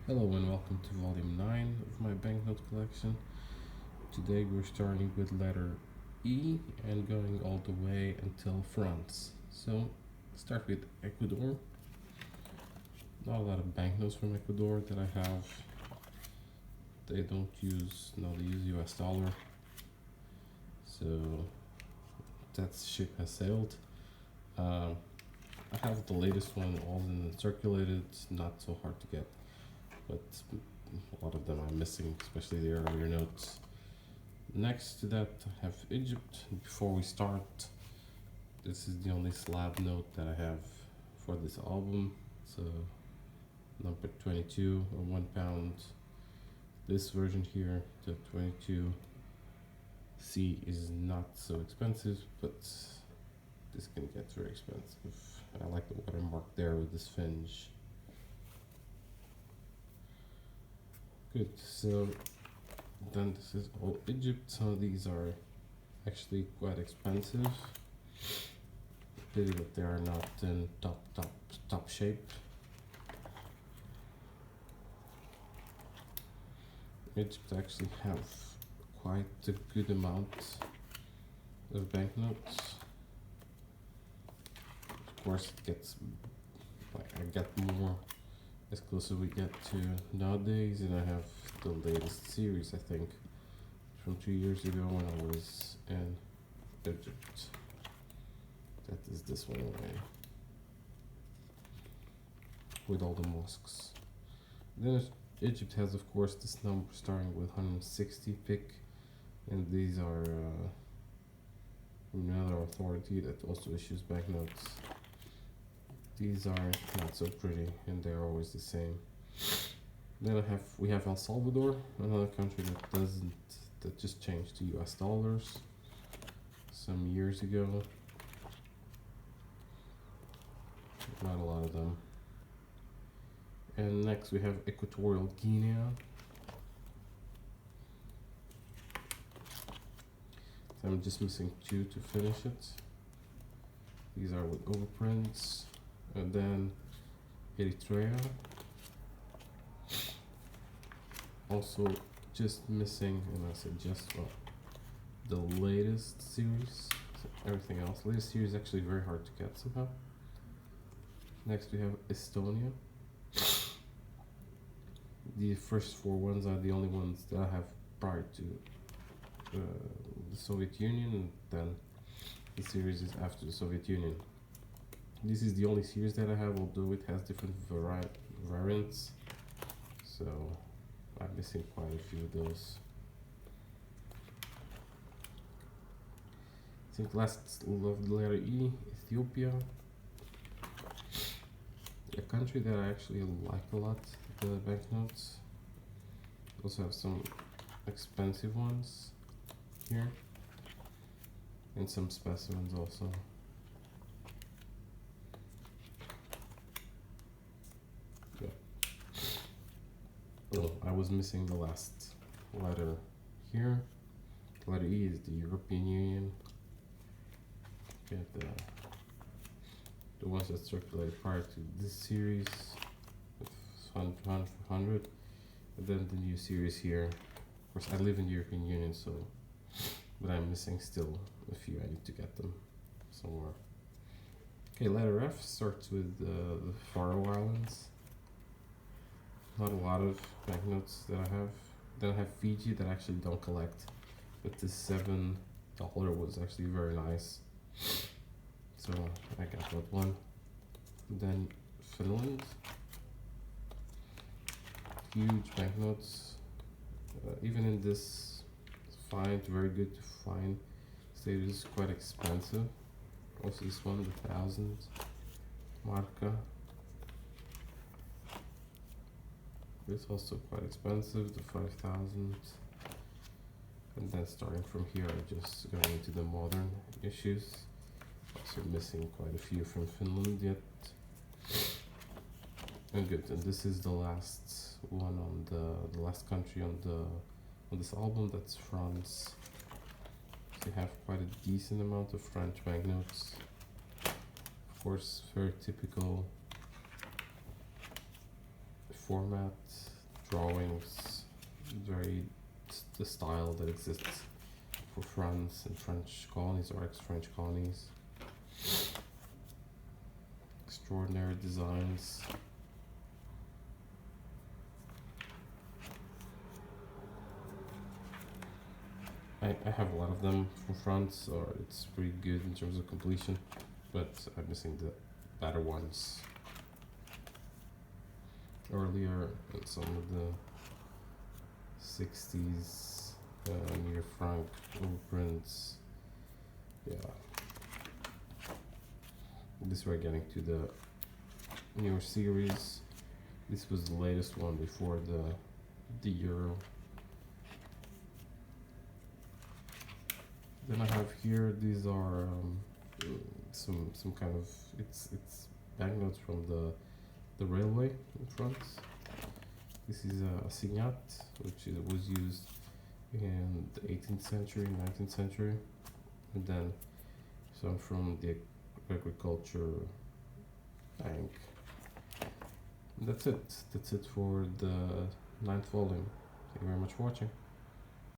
Hello and welcome to volume 9 of my banknote collection. Today we're starting with letter E and going all the way until France. So start with Ecuador. Not a lot of banknotes from Ecuador that I have. They use US dollar. So that ship has sailed. I have the latest one all in circulated, not so hard to get, but a lot of them I'm missing, especially the earlier notes. Next to that I have Egypt. Before we start, this is the only slab note that I have for this album. So number 22 or £1. This version here, the 22C, is not so expensive, but this can get very expensive. I like the watermark there with this fringe. Good, so then this is all Egypt. Some of these are actually quite expensive. Pity that they are not in top shape. Egypt actually have quite a good amount of banknotes. Of course, it gets I get more as closer we get to nowadays, and I have the latest series, I think, from 2 years ago when I was in Egypt. That is this one away, with all the mosques. Then Egypt has, of course, this number starting with 160 pick, and these are from another authority that also issues banknotes. These are not so pretty, and they're always the same. Then we have El Salvador, another country that just changed to US dollars some years ago. Not a lot of them. And next we have Equatorial Guinea. So I'm just missing 2 to finish it. These are with overprints. And then Eritrea. Also just missing, and I said just, well, the latest series. So everything else. Latest series is actually very hard to get somehow. Next we have Estonia. The first 4 ones are the only ones that I have prior to the Soviet Union, and then the series is after the Soviet Union. This is the only series that I have, although it has different variants, so I'm missing quite a few of those. I think last letter E, Ethiopia. A country that I actually like a lot, the banknotes. Also have some expensive ones here, and some specimens also. Oh, I was missing the last letter here. Letter E is the European Union. Get the ones that circulated prior to this series, 100, and then the new series here. Of course, I live in the European Union, so, but I'm missing still a few. I need to get them somewhere. Okay, letter F starts with the Faroe Islands. Not a lot of banknotes that I have. Then I have Fiji that I actually don't collect, but this $7 was actually very nice, so I got that one. Then Finland, huge banknotes. Even in this find, very good to find. State is quite expensive. Also this one, the 1,000 marca. It's also quite expensive, the 5,000. And then starting from here, I'm just going into the modern issues. Also missing quite a few from Finland yet. And good, and this is the last one on the last country on this album, that's France. They have quite a decent amount of French banknotes. Of course, very typical format, drawings, very the style that exists for France and French colonies or ex-French colonies. Extraordinary designs. I have a lot of them from France, or it's pretty good in terms of completion, but I'm missing the better ones. Earlier, some of the 60s near Frank overprints. Yeah. This we're getting to the newer series. This was the latest one before the Euro. Then I have here, these are some kind of, it's banknotes from the railway in France. This is a signet, which was used in the 18th century, 19th century, and then some from the agriculture bank. And that's it for the 9th volume. Thank you very much for watching.